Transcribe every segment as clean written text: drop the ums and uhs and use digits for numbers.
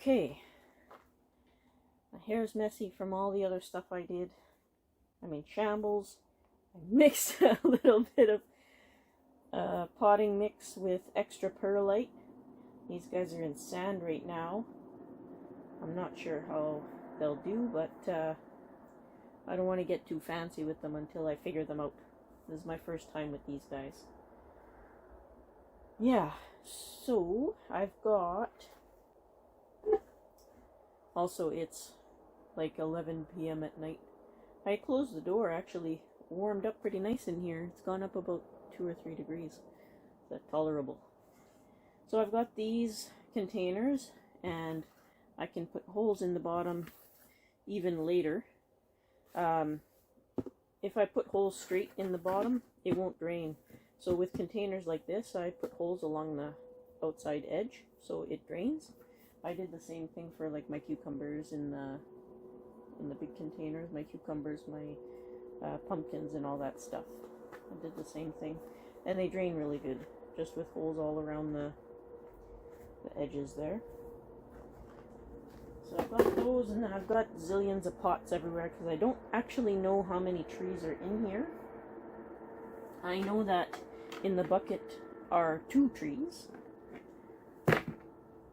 Okay, my hair's messy from all the other stuff I did. I'm in shambles. I mixed a little bit of potting mix with extra perlite. These guys are in sand right now. I'm not sure how they'll do, but I don't want to get too fancy with them until I figure them out. This is my first time with these guys. Yeah, so I've got... Also, it's like 11 p.m. at night. I closed the door, actually warmed up pretty nice in here. It's gone up about 2 or 3 degrees. That's tolerable. So I've got these containers, and I can put holes in the bottom even later. If I put holes straight in the bottom, it won't drain. So with containers like this, I put holes along the outside edge so it drains. I did the same thing for like my cucumbers in the big containers, my cucumbers, my pumpkins and all that stuff. I did the same thing, and they drain really good, just with holes all around the edges there. So I've got those, and then I've got zillions of pots everywhere because I don't actually know how many trees are in here. I know that in the bucket are 2 trees.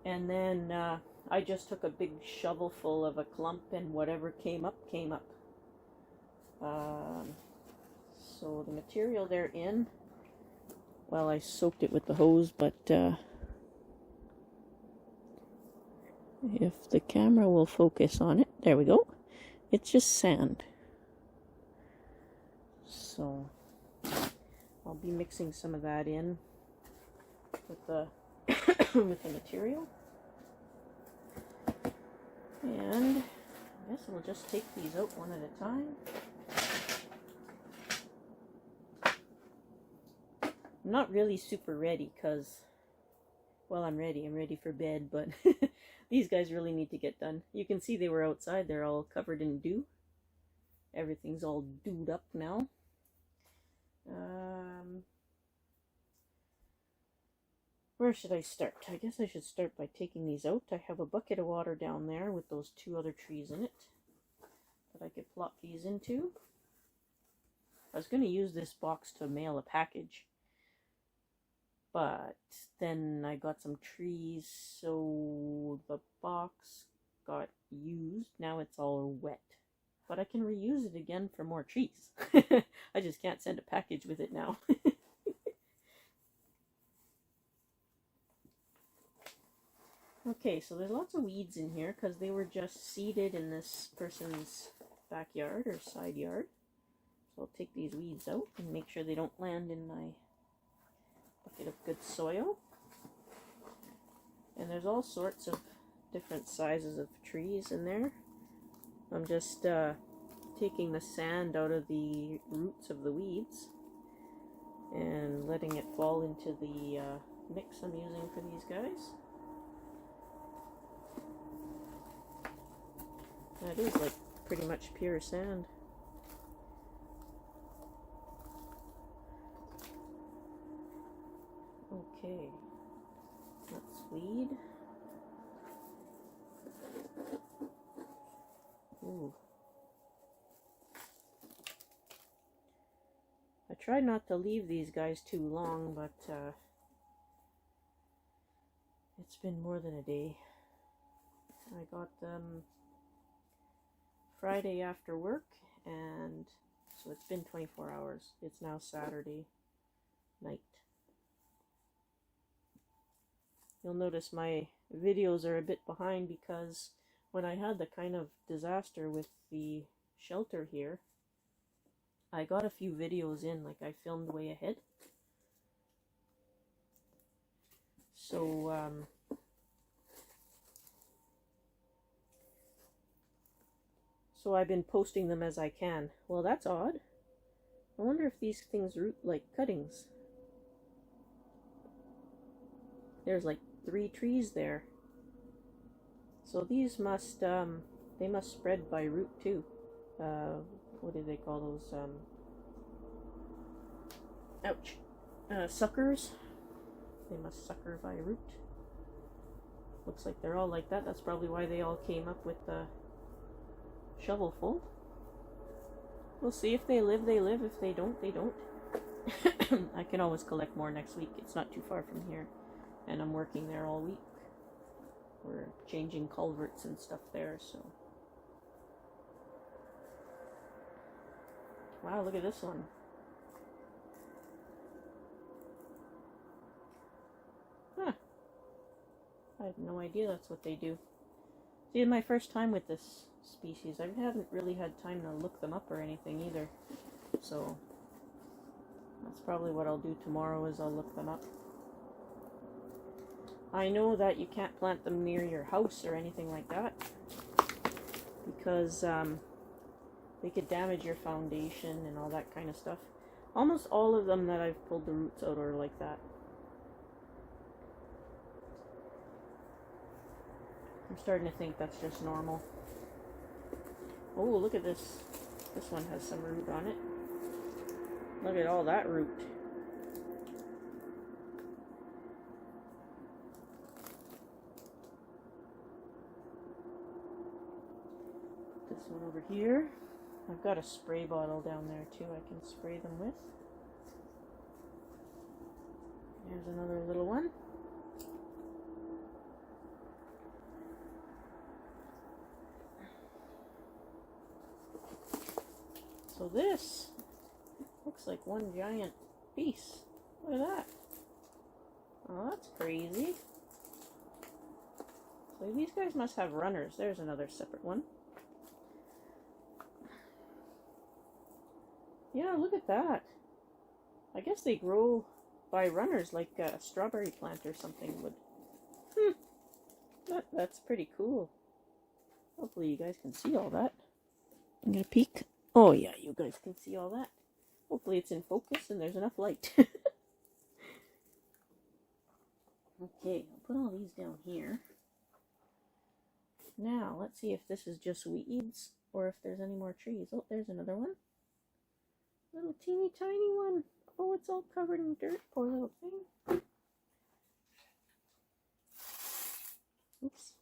And then I just took a big shovel full of a clump, and whatever came up, came up. So the material they're in, well, I soaked it with the hose, but if the camera will focus on it, there we go. It's just sand. So I'll be mixing some of that in with the with the material. And I guess we'll just take these out one at a time. I'm not really super ready because, well, I'm ready for bed, but these guys really need to get done. You can see they were outside, they're all covered in dew. Everything's all dewed up now. Where should I start? I guess I should start by taking these out. I have a bucket of water down there with those 2 other trees in it that I could plop these into. I was going to use this box to mail a package, but then I got some trees, so the box got used. Now it's all wet, but I can reuse it again for more trees. I just can't send a package with it now. Okay, so there's lots of weeds in here because they were just seeded in this person's backyard or side yard. So I'll take these weeds out and make sure they don't land in my bucket of good soil. And there's all sorts of different sizes of trees in there. I'm just taking the sand out of the roots of the weeds and letting it fall into the mix I'm using for these guys. That is like pretty much pure sand. Okay, let's weed. Ooh. I tried not to leave these guys too long, but it's been more than a day. I got them Friday after work, and so it's been 24 hours. It's now Saturday night. You'll notice my videos are a bit behind because when I had the kind of disaster with the shelter here, I got a few videos in, like I filmed way ahead. So I've been posting them as I can. Well, that's odd. I wonder if these things root like cuttings. There's like 3 trees there. So these must, they must spread by root too. What do they call those? Ouch. Suckers. They must sucker by root. Looks like they're all like that. That's probably why they all came up with the shovelful. We'll see. If they live, they live. If they don't, they don't. I can always collect more next week. It's not too far from here. And I'm working there all week. We're changing culverts and stuff there, so. Wow, look at this one. Huh. I had no idea that's what they do. See, it's my first time with this species. I haven't really had time to look them up or anything either. So, that's probably what I'll do tomorrow, is I'll look them up. I know that you can't plant them near your house or anything like that, because they could damage your foundation and all that kind of stuff. Almost all of them that I've pulled the roots out are like that. I'm starting to think that's just normal. Oh, look at this. This one has some root on it. Look at all that root. This one over here. I've got a spray bottle down there too I can spray them with. Here's another little one. So this looks like one giant piece. Look at that. Oh, that's crazy. So these guys must have runners. There's another separate one. Yeah, look at that. I guess they grow by runners like a strawberry plant or something would. That's pretty cool. Hopefully you guys can see all that. I'm gonna peek. Oh yeah, you guys can see all that. Hopefully it's in focus and there's enough light. Okay, I'll put all these down here. Now, let's see if this is just weeds or if there's any more trees. Oh, there's another one. Little teeny tiny one. Oh, it's all covered in dirt. Poor little thing. Oops.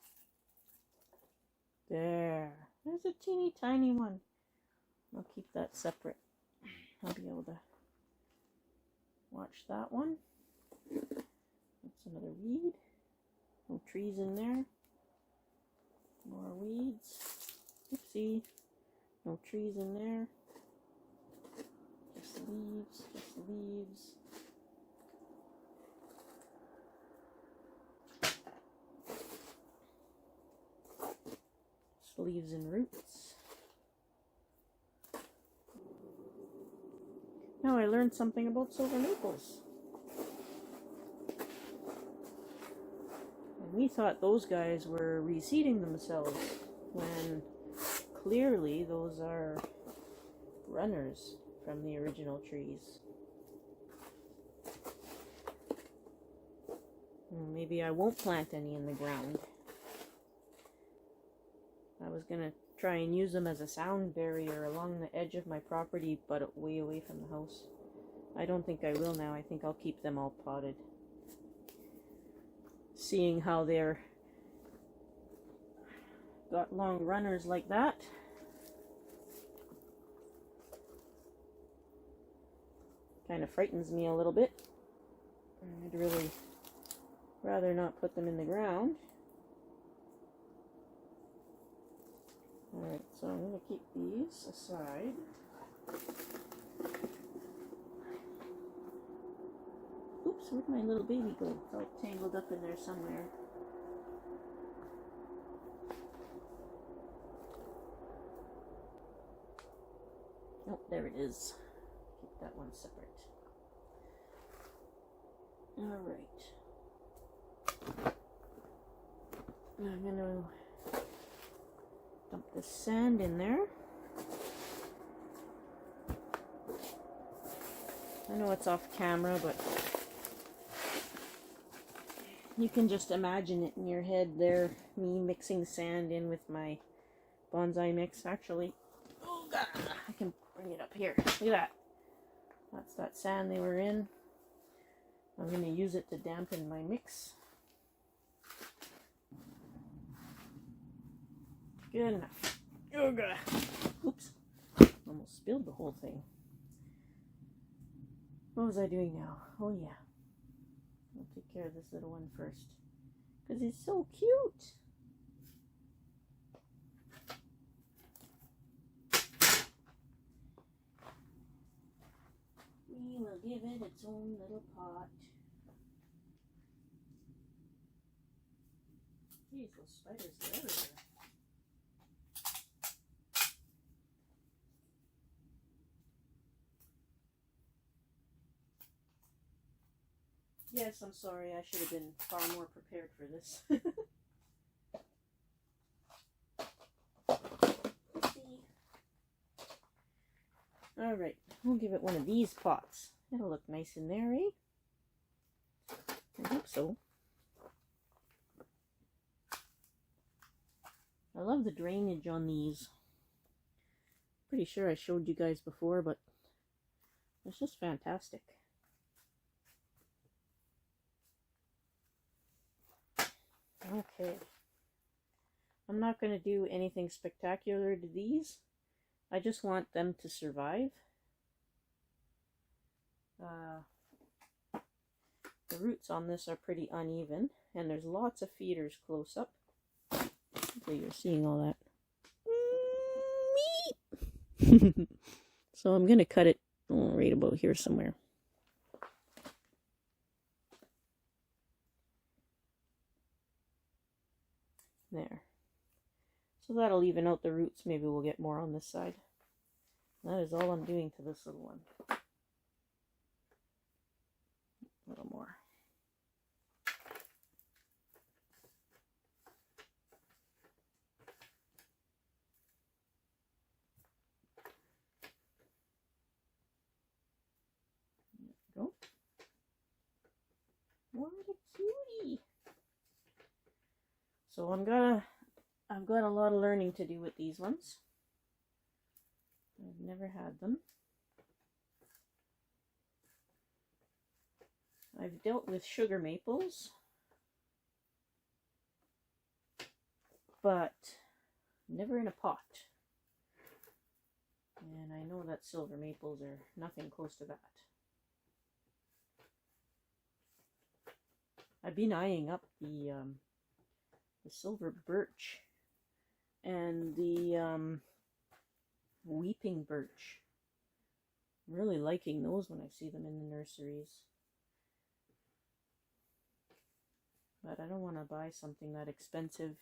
There. There's a teeny tiny one. I'll keep that separate. I'll be able to watch that one. That's another weed. No trees in there. More weeds. Oopsie. No trees in there. Just leaves. Just leaves. Just leaves and roots. Now I learned something about silver maples. And we thought those guys were reseeding themselves, when clearly those are runners from the original trees. Maybe I won't plant any in the ground. I was gonna try and use them as a sound barrier along the edge of my property, but way away from the house. I don't think I will now. I think I'll keep them all potted. Seeing how they're got long runners like that. Kind of frightens me a little bit. I'd really rather not put them in the ground. Alright, so I'm going to keep these aside. Oops, where'd my little baby go? It's all tangled up in there somewhere. Oh, there it is. Keep that one separate. Alright. I'm going to dump the sand in there. I know it's off camera, but you can just imagine it in your head there, me mixing sand in with my bonsai mix. Actually, oh god, I can bring it up here. Look at that. That's that sand they were in. I'm going to use it to dampen my mix. Good enough. Yoga. Oops. Almost spilled the whole thing. What was I doing now? Oh yeah. I'll take care of this little one first. Because he's so cute. We will give it its own little pot. Jeez, those spiders are everywhere. Yes, I'm sorry. I should have been far more prepared for this. Alright, we'll give it one of these pots. It'll look nice in there, eh? I hope so. I love the drainage on these. Pretty sure I showed you guys before, but it's just fantastic. Okay. I'm not going to do anything spectacular to these. I just want them to survive. The roots on this are pretty uneven, and there's lots of feeders close up. Hopefully you're seeing all that. So I'm going to cut it right about here somewhere. There. So that'll even out the roots. Maybe we'll get more on this side. That is all I'm doing to this little one. A little more. There we go. What a cutie! So I've got a lot of learning to do with these ones. I've never had them. I've dealt with sugar maples, but never in a pot. And I know that silver maples are nothing close to that. I've been eyeing up the silver birch and the weeping birch. I'm really liking those when I see them in the nurseries. But I don't want to buy something that expensive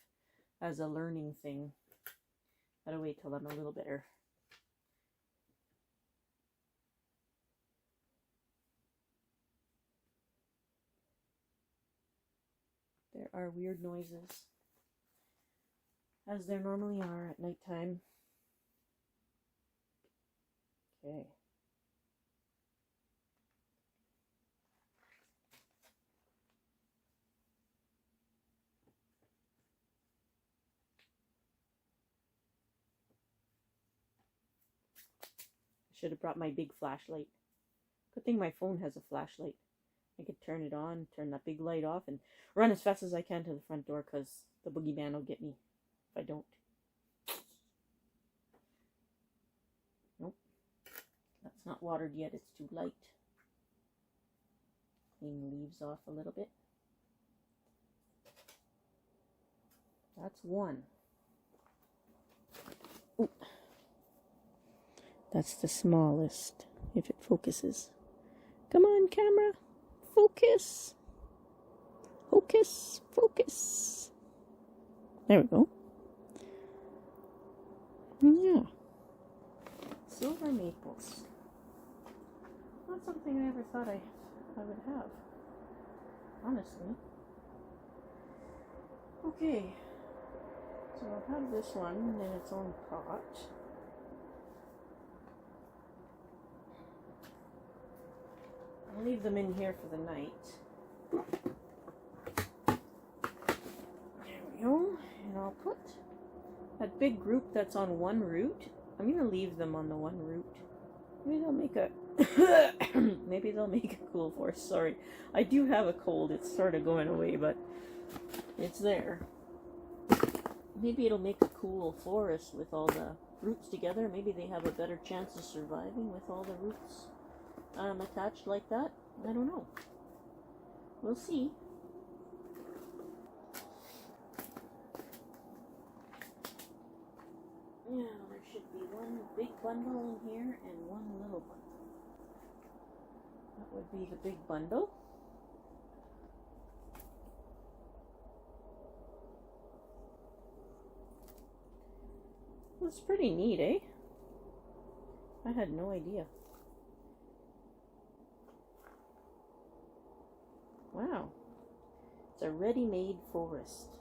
as a learning thing. Gotta wait till I'm a little better. There are weird noises, as there normally are at nighttime. Okay. Should have brought my big flashlight. Good thing my phone has a flashlight. I could turn it on, turn that big light off, and run as fast as I can to the front door, because the boogeyman will get me if I don't. Nope. That's not watered yet. It's too light. Clean the leaves off a little bit. That's one. Ooh. That's the smallest, if it focuses. Come on, camera. Focus. Focus. Focus. There we go. Yeah. Silver maples. Not something I ever thought I would have. Honestly. Okay. So I'll have this one in its own pot. I'll leave them in here for the night. There we go. And I'll put that big group that's on one root. I'm going to leave them on the one root. Maybe they'll make a maybe they'll make a cool force. Sorry. I do have a cold. It's sort of going away, but it's there. Maybe it'll make a cool forest with all the roots together. Maybe they have a better chance of surviving with all the roots attached like that. I don't know. We'll see. Yeah, there should be one big bundle in here and one little bundle. That would be the big bundle. It's pretty neat, eh? I had no idea. Wow. It's a ready-made forest.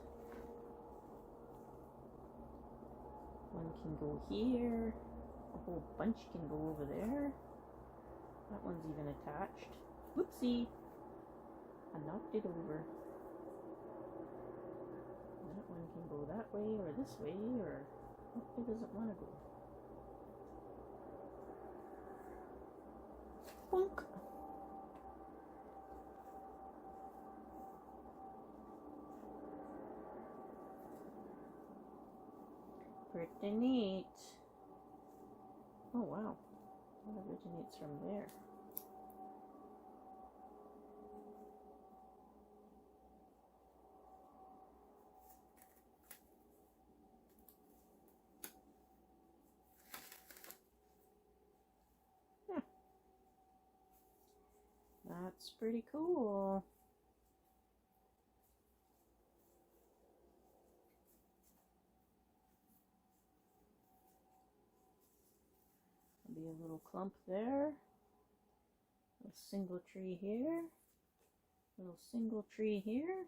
One can go here. A whole bunch can go over there. That one's even attached. Whoopsie! I knocked it over. That one can go that way or this way, or it doesn't want to go. Bonk! Pretty neat. Oh wow, that originates from there. Huh. That's pretty cool. Be a little clump there, a single tree here, a little single tree here,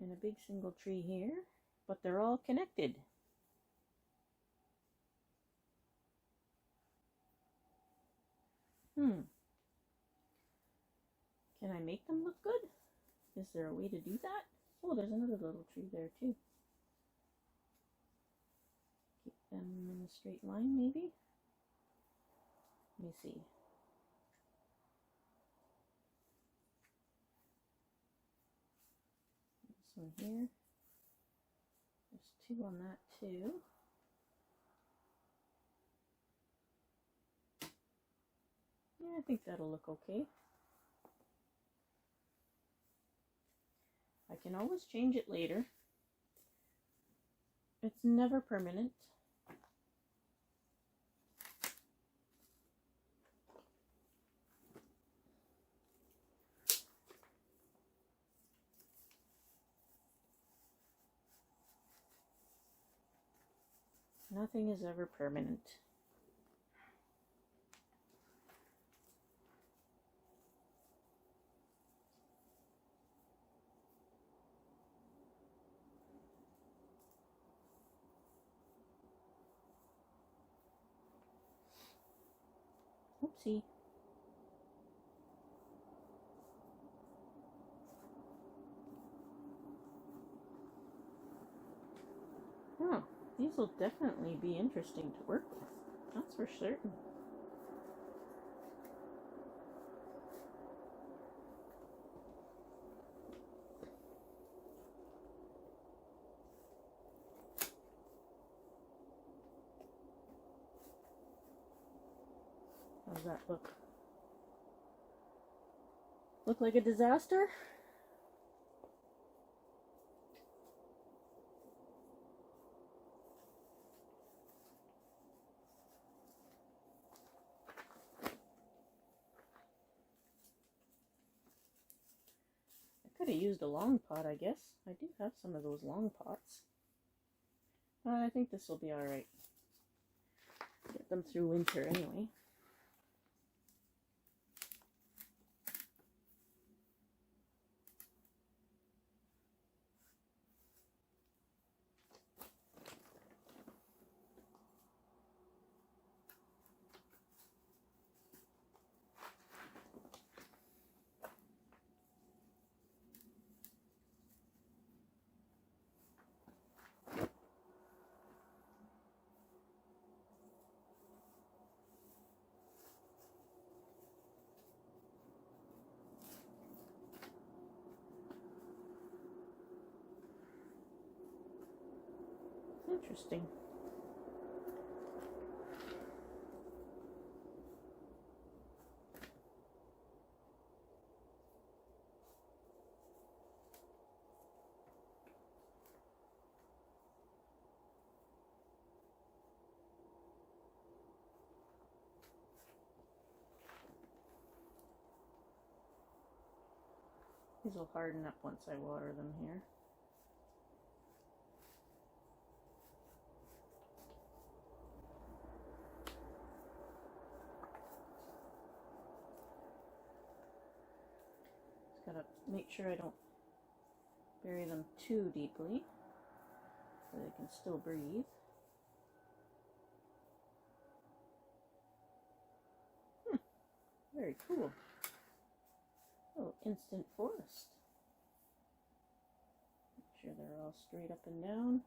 and a big single tree here, but they're all connected. Can I make them look good? Is there a way to do that? Oh, there's another little tree there too. Keep them in a straight line, maybe? Let me see. This one here. There's two on that too. Yeah, I think that'll look okay. I can always change it later. It's never permanent. Nothing is ever permanent. Oopsie. Oh, these will definitely be interesting to work with. That's for certain. How's that look? Look like a disaster? I could have used a long pot, I guess. I do have some of those long pots. I think this will be alright. Get them through winter anyway. Interesting. These will harden up once I water them here. Just gotta make sure I don't bury them too deeply so they can still breathe. Very cool. Oh, instant forest. Make sure they're all straight up and down.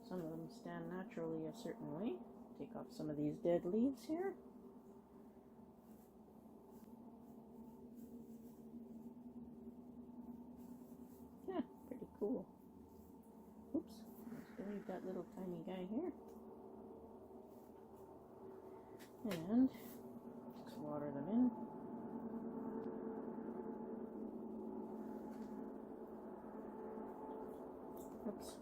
Some of them stand naturally a certain way. Take off some of these dead leaves here. Yeah, pretty cool. Oops, let's leave that little tiny guy here. And just water them in. Oops.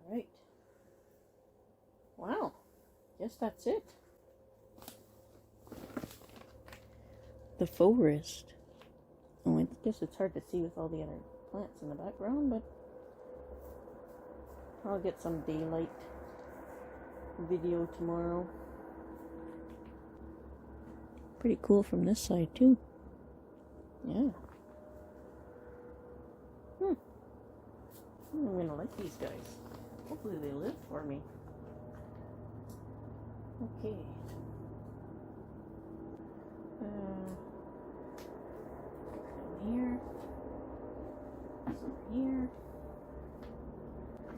Alright. Wow. Guess that's it. The forest. Oh, I guess it's hard to see with all the other plants in the background, but I'll get some daylight video tomorrow. Pretty cool from this side too. Yeah. I'm gonna like these guys. Hopefully they live for me. Okay. Down here. This over here.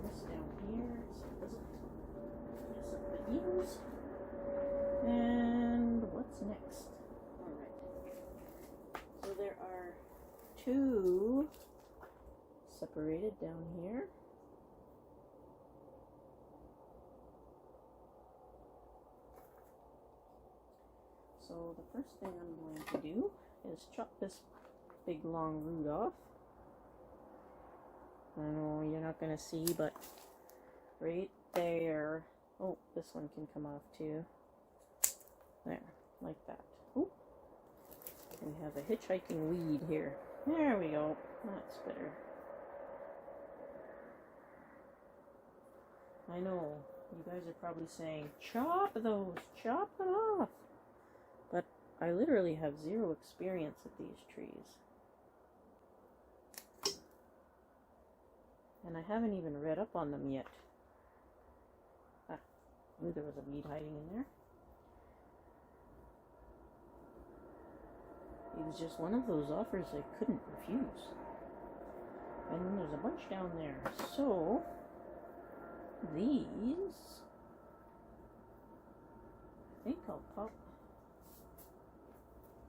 This down here, so it doesn't mess up the ears. And what's next? Alright. So there are two separated down here. So the first thing I'm going to do is chop this big long root off. I know you're not going to see, but right there. Oh, this one can come off too. There, like that. Ooh. We have a hitchhiking weed here. There we go. That's better. I know, you guys are probably saying, chop those, chop them off. But I literally have zero experience with these trees. And I haven't even read up on them yet. Ah, I knew there was a weed hiding in there. It was just one of those offers I couldn't refuse. And then there's a bunch down there. So these, I think I'll pop.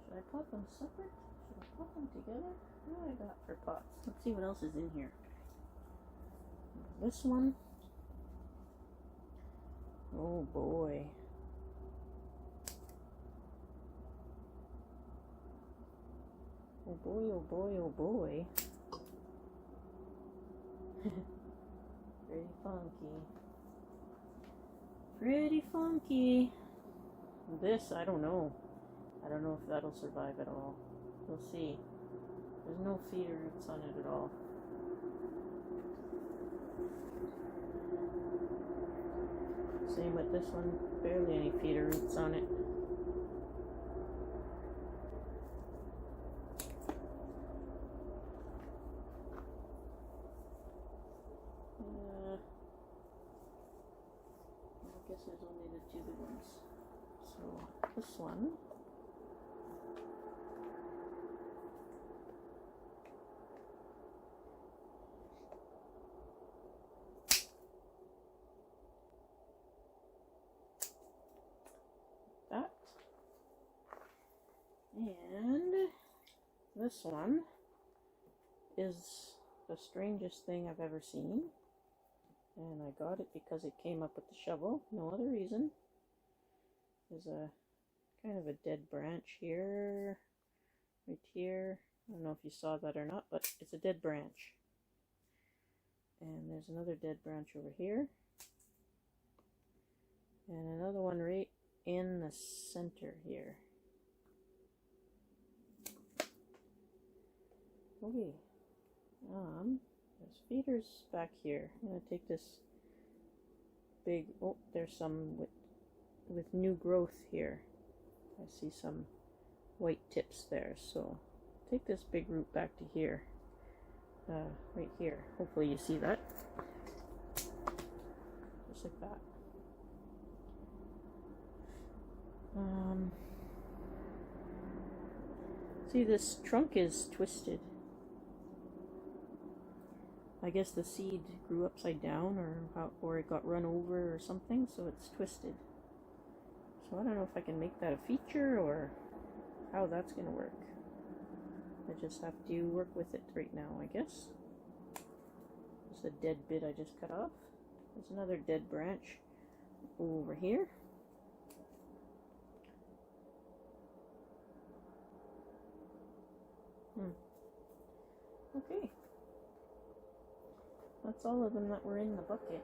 Should I pop them separate? Should I pop them together? What do I got for pots? Let's see what else is in here. This one. Oh boy. Oh boy, oh boy, oh boy. Pretty funky. Pretty funky. This, I don't know. I don't know if that'll survive at all. We'll see. There's no feeder roots on it at all. Same with this one. Barely any feeder roots on it. I guess there's only the two big ones. So this one. That. And this one is the strangest thing I've ever seen. And I got it because it came up with the shovel. No other reason. There's a kind of a dead branch here. Right here. I don't know if you saw that or not, but it's a dead branch. And there's another dead branch over here. And another one right in the center here. Okay. There's feeders back here. I'm going to take this big, oh, there's some with new growth here. I see some white tips there, so take this big root back to here. Right here. Hopefully you see that. Just like that. See, this trunk is twisted. I guess the seed grew upside down, or it got run over or something, so it's twisted. So I don't know if I can make that a feature or how that's gonna work. I just have to work with it right now, I guess. There's a dead bit I just cut off. There's another dead branch over here. Okay. That's all of them that were in the bucket.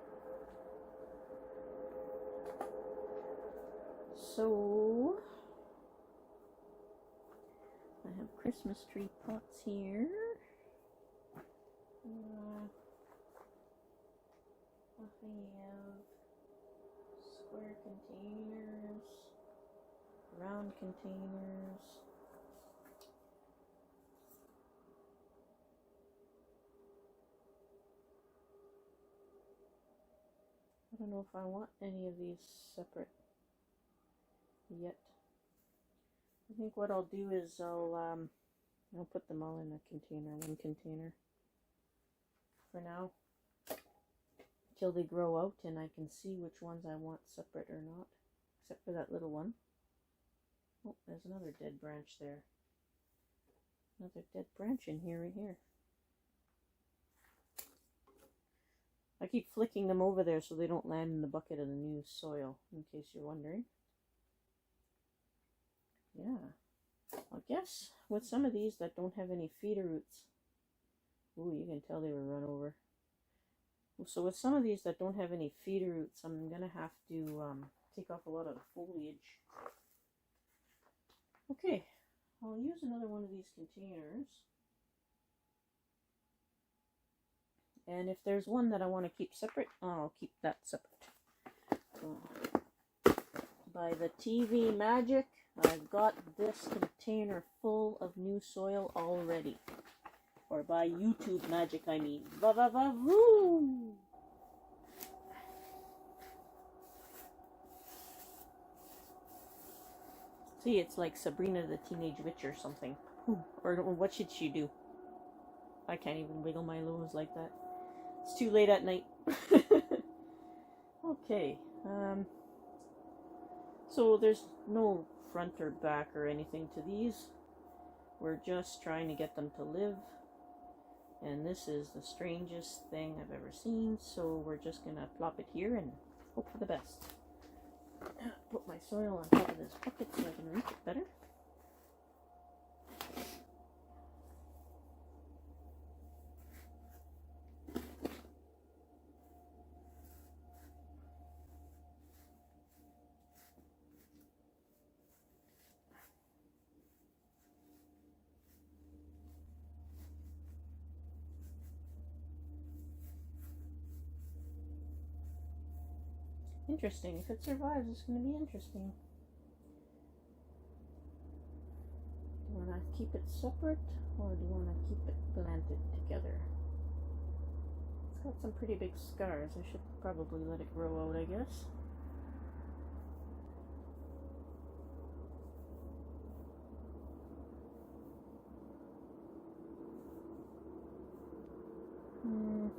So, I have Christmas tree pots here. I have square containers, round containers. I don't know if I want any of these separate yet. I think what I'll do is I'll put them all in a container, one container for now, till they grow out and I can see which ones I want separate or not, except for that little one. Oh, there's another dead branch there. Another dead branch in here, right here. I keep flicking them over there so they don't land in the bucket of the new soil, in case you're wondering. Yeah. I guess with some of these that don't have any feeder roots. Ooh, you can tell they were run over. So with some of these that don't have any feeder roots, I'm going to have to take off a lot of the foliage. Okay, I'll use another one of these containers. And if there's one that I want to keep separate, I'll keep that separate. By the TV magic, I've got this container full of new soil already. Or by YouTube magic, I mean. Va-va-va-voo! See, it's like Sabrina the Teenage Witch or something. Or what should she do? I can't even wiggle my nose like that. It's too late at night. Okay. So there's no front or back or anything to these. We're just trying to get them to live. And this is the strangest thing I've ever seen. So we're just going to plop it here and hope for the best. Put my soil on top of this bucket so I can reach it better. Interesting. If it survives, it's going to be interesting. Do you want to keep it separate, or do you want to keep it planted together? It's got some pretty big scars. I should probably let it grow out, I guess. On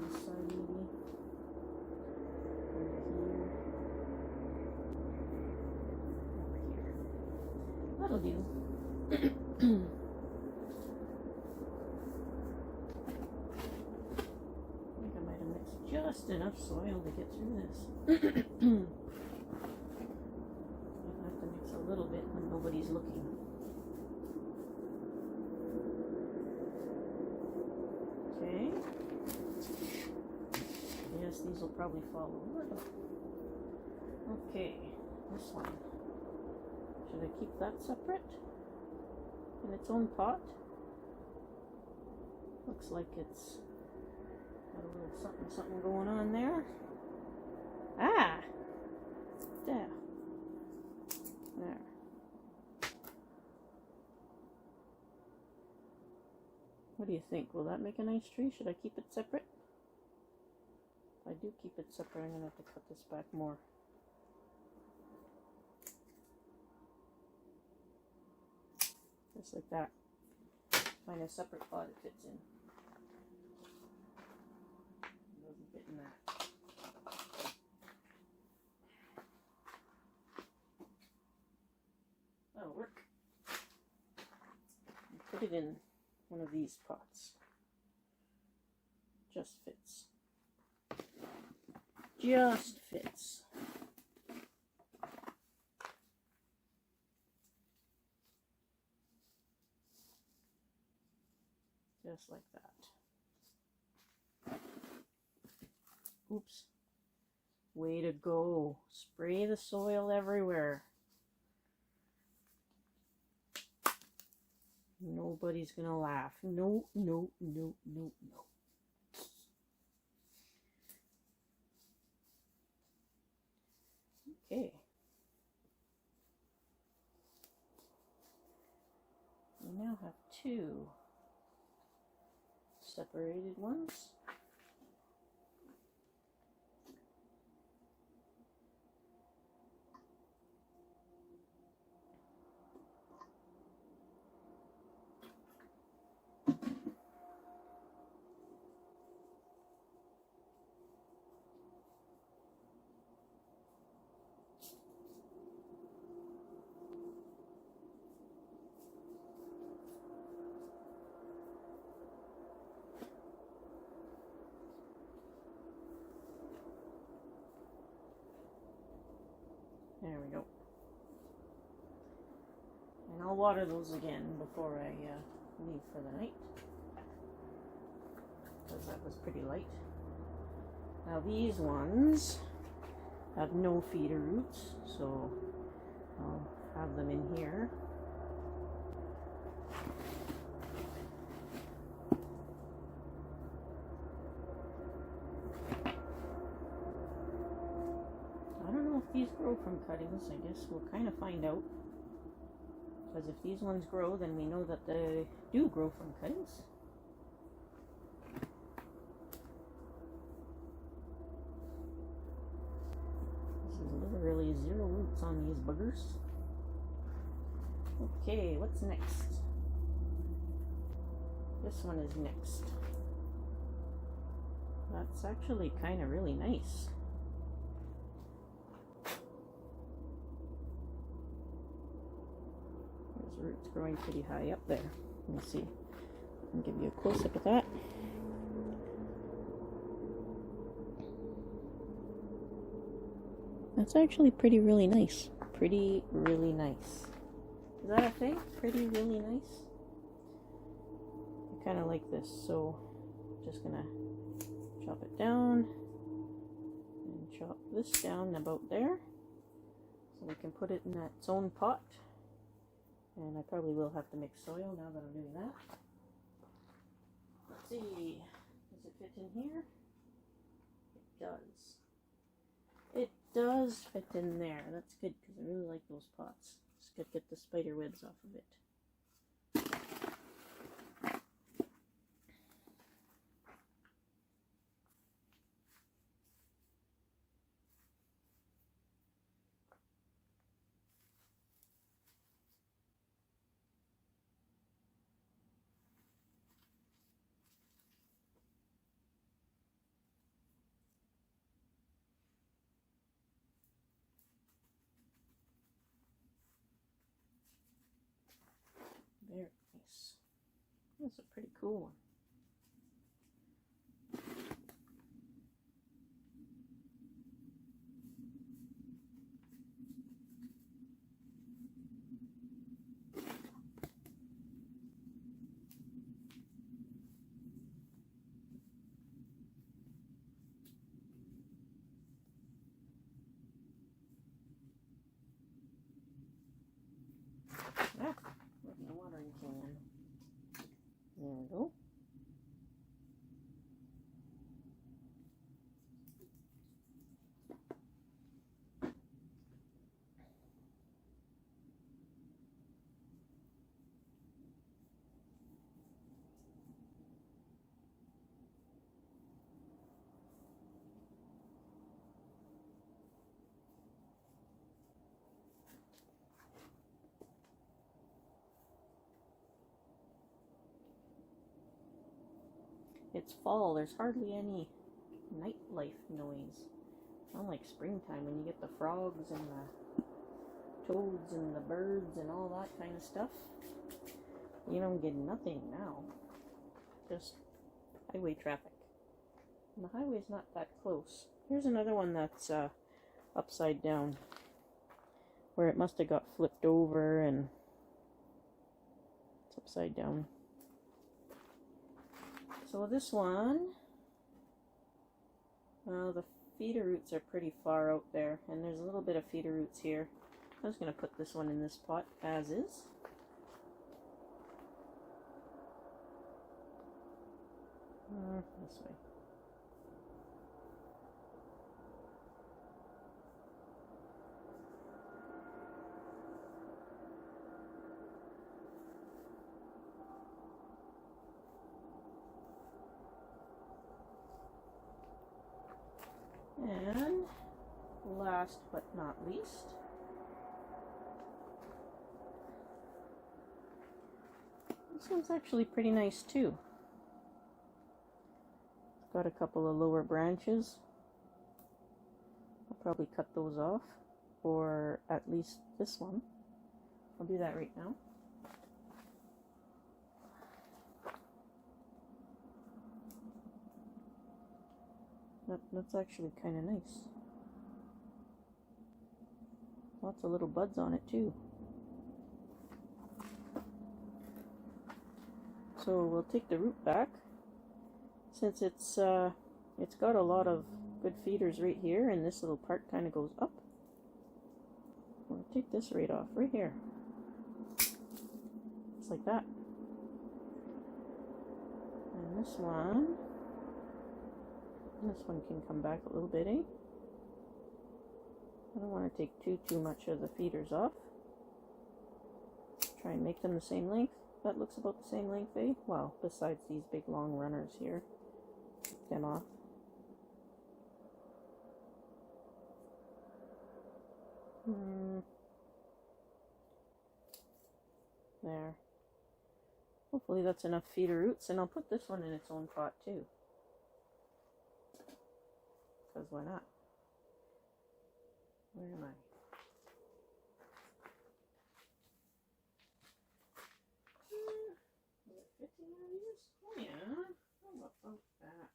this side, maybe. Over here. That'll do. Just enough soil to get through this. I'll have to mix a little bit when nobody's looking. Okay. Yes, these will probably fall over. Okay, this one. Should I keep that separate in its own pot? Looks like it's got a little something going on there. Ah! There. There. What do you think? Will that make a nice tree? Should I keep it separate? If I do keep it separate, I'm going to have to cut this back more. Just like that. Find a separate pot it fits in. Doesn't fit in that. That'll work. And put it in one of these pots. Just fits. Just fits. Just like that. Oops. Way to go. Spray the soil everywhere. Nobody's gonna laugh. No, no, no, no, no. Okay. We now have two separated ones. There we go. And I'll water those again before I leave for the night, because that was pretty light. Now these ones have no feeder roots, so I'll have them in here. These grow from cuttings, I guess we'll kind of find out, because if these ones grow, then we know that they do grow from cuttings. This is literally 0 roots on these buggers. Okay, what's next? This one is next. That's actually kind of really nice. Roots growing pretty high up there. Let me see. I'll give you a close up of that. That's actually really nice. Pretty really nice. Is that a thing? Pretty really nice? I kind of like this, so I'm just gonna chop it down and chop this down about there, so we can put it in its own pot. And I probably will have to mix soil now that I'm doing that. Let's see. Does it fit in here? It does. It does fit in there. That's good because I really like those pots. Just gotta get the spider webs off of it. Very nice. That's a pretty cool one. Ah, with the watering can. There we go. It's fall. There's hardly any nightlife noise. Not like springtime when you get the frogs and the toads and the birds and all that kind of stuff. You don't get nothing now. Just highway traffic. And the highway's not that close. Here's another one that's upside down, where it must have got flipped over and it's upside down. So this one, the feeder roots are pretty far out there, and there's a little bit of feeder roots here. I'm just going to put this one in this pot as is. This way. And last but not least, this one's actually pretty nice too. It's got a couple of lower branches. I'll probably cut those off, or at least this one. I'll do that right now. That's actually kind of nice. Lots of little buds on it too. So we'll take the root back. Since it's got a lot of good feeders right here, and this little part kind of goes up. We'll take this right off, right here. Just like that. And this one can come back a little bit, eh? I don't want to take too much of the feeders off. Try and make them the same length. That looks about the same length, eh? Well, besides these big long runners here. Take them off. There. Hopefully that's enough feeder roots, and I'll put this one in its own pot too. Because why not? Where am I? Will it fit in one of these? Oh yeah. How about that?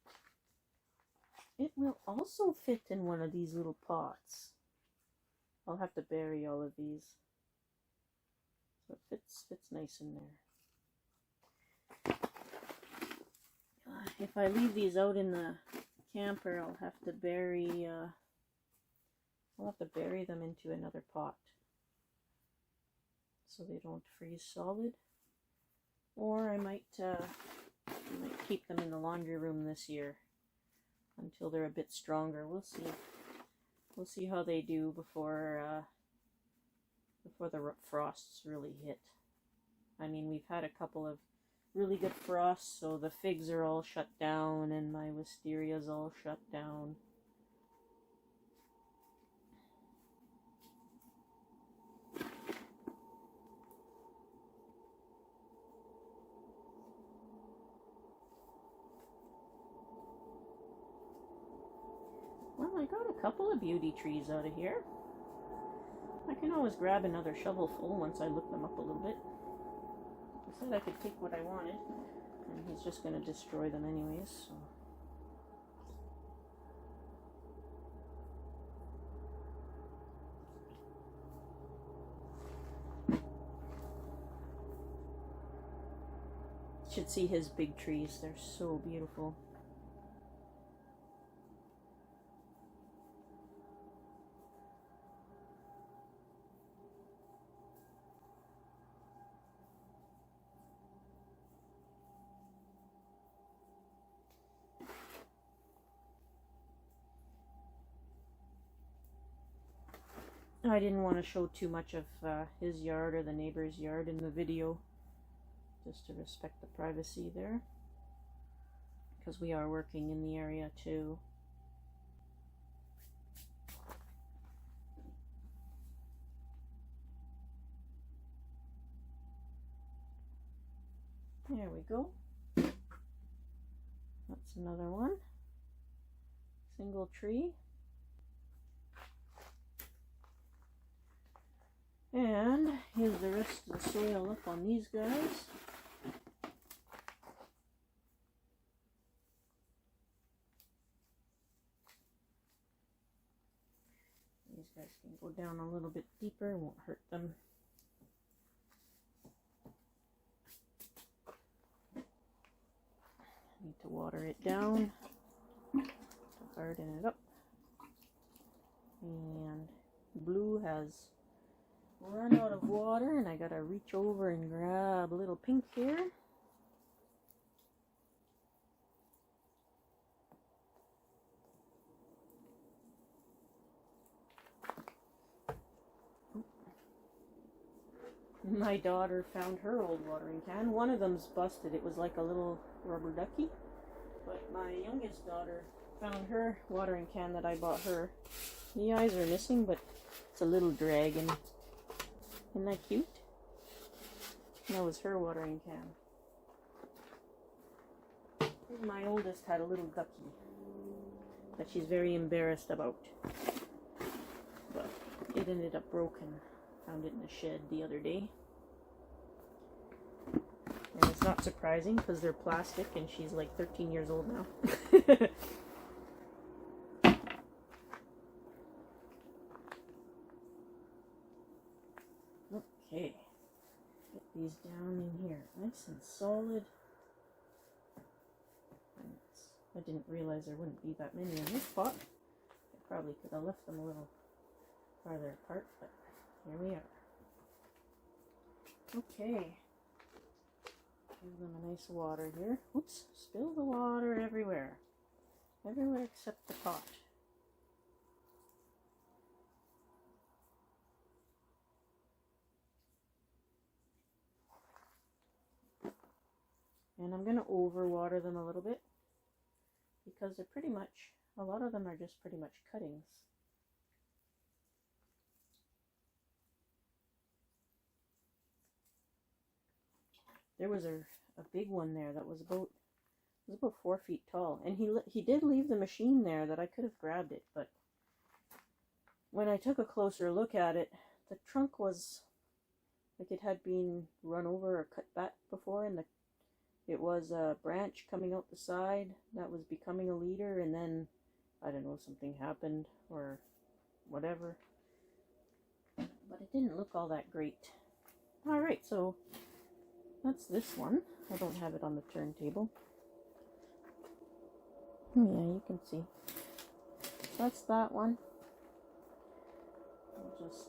It will also fit in one of these little pots. I'll have to bury all of these. So it fits nice in there. If I leave these out in the camper, I'll have to bury them into another pot so they don't freeze solid. Or I might keep them in the laundry room this year until they're a bit stronger. We'll see. We'll see how they do before the frosts really hit. I mean, we've had a couple of really good frosts, so the figs are all shut down and my wisteria's all shut down. Well, I got a couple of beauty trees out of here. I can always grab another shovelful once I look them up a little bit. I said I could take what I wanted, and he's just going to destroy them anyways, so. You should see his big trees. They're so beautiful. I didn't want to show too much of his yard or the neighbor's yard in the video, just to respect the privacy there, because we are working in the area too. There we go. That's another one. Single tree. And here's the rest of the soil up on these guys. These guys can go down a little bit deeper, won't hurt them. Need to water it down to harden it up. And blue has run out of water, and I gotta reach over and grab a little pink here. My daughter found her old watering can. One of them's busted. It was like a little rubber ducky. But my youngest daughter found her watering can that I bought her. The eyes are missing, but it's a little dragon. Isn't that cute? That was her watering can. My oldest had a little ducky that she's very embarrassed about. But it ended up broken. Found it in the shed the other day. And it's not surprising because they're plastic and she's like 13 years old now. Okay, get these down in here, nice and solid. I didn't realize there wouldn't be that many in this pot. I probably could have left them a little farther apart, but here we are. Okay, give them a nice water here. Oops, spill the water everywhere. Everywhere except the pot. And I'm going to overwater them a little bit because they're pretty much, a lot of them are just pretty much cuttings. There was a big one there that was about 4 feet tall, and he did leave the machine there that I could have grabbed it, but when I took a closer look at it, the trunk was like it had been run over or cut back before, and it was a branch coming out the side that was becoming a leader, and then I don't know, something happened or whatever, but it didn't look all that great. Alright, so that's this one. I don't have it on the turntable. Yeah, you can see. That's that one. I'll just,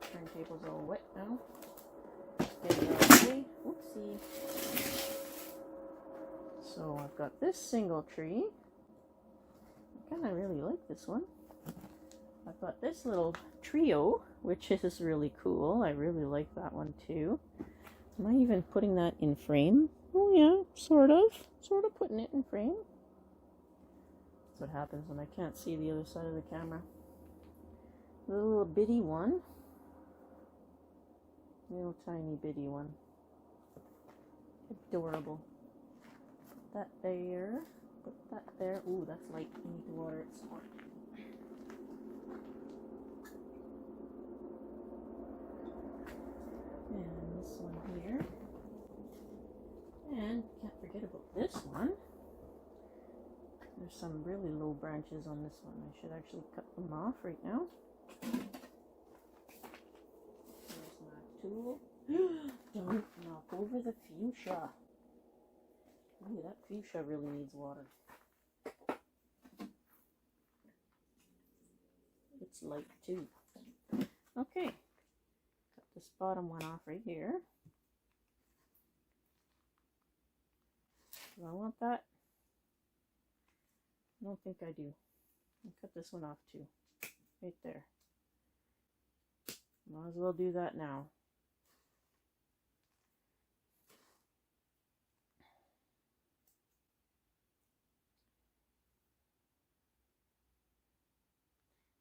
turntable's all wet now. Get it out of the way. Whoopsie. So I've got this single tree. I kind of really like this one. I've got this little trio, which is really cool. I really like that one too. Am I even putting that in frame? Oh yeah, sort of putting it in frame. That's what happens when I can't see the other side of the camera. The little bitty one. Little tiny bitty one. Adorable. Put that there. Put that there. Ooh, that's light. I need to water it some more. And this one here. And can't forget about this one. There's some really low branches on this one. I should actually cut them off right now. There's my tool. Don't knock over the fuchsia. Ooh, that fuchsia really needs water. It's light too. Okay. Cut this bottom one off right here. Do I want that? I don't think I do. I'll cut this one off too. Right there. Might as well do that now.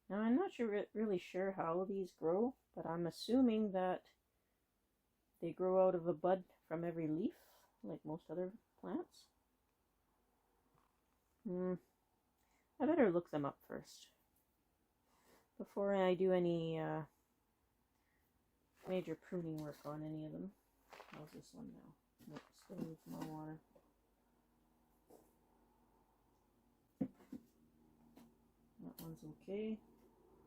Now I'm not really sure how these grow, but I'm assuming that they grow out of a bud from every leaf, like most other plants. I better look them up first before I do any major pruning work on any of them. How's this one now? Nope, still needs more water. That one's okay.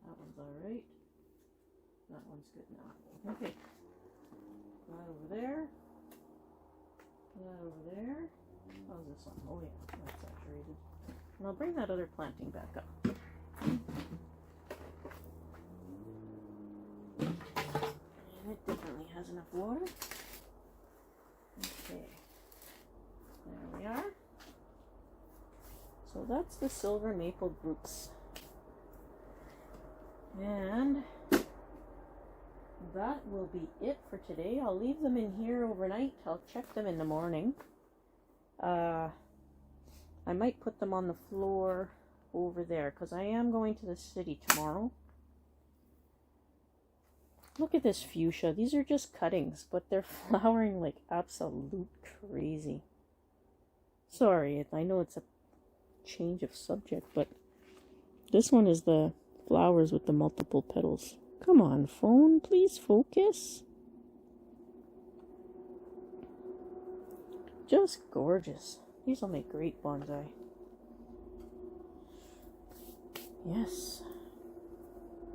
That one's alright. That one's good now. Okay. That over there. That over there. How's this one? Oh yeah, that's saturated. And I'll bring that other planting back up. And it definitely has enough water. Okay. There we are. So that's the silver maple groups. And that will be it for today. I'll leave them in here overnight. I'll check them in the morning. I might put them on the floor over there because I am going to the city tomorrow. Look at this fuchsia. These are just cuttings, but they're flowering like absolute crazy. Sorry, I know it's a change of subject, but this one is the flowers with the multiple petals. Come on, phone, please focus. Just gorgeous. These will make great bonsai. Yes.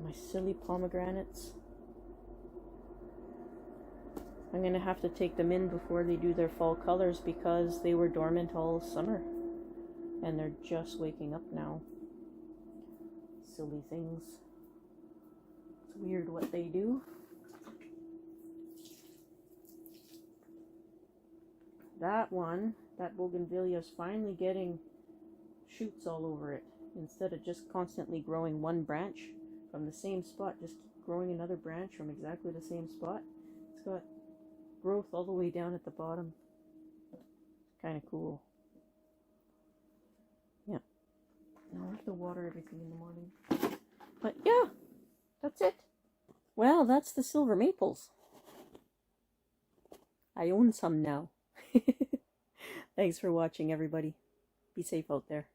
My silly pomegranates. I'm going to have to take them in before they do their fall colors because they were dormant all summer. And they're just waking up now. Silly things. It's weird what they do. That one, that bougainvillea, is finally getting shoots all over it. Instead of just constantly growing one branch from the same spot, just keep growing another branch from exactly the same spot. It's got growth all the way down at the bottom. Kind of cool. Yeah. Now I have to water everything in the morning. But yeah, that's it. Well, that's the silver maples. I own some now. Thanks for watching, everybody. Be safe out there.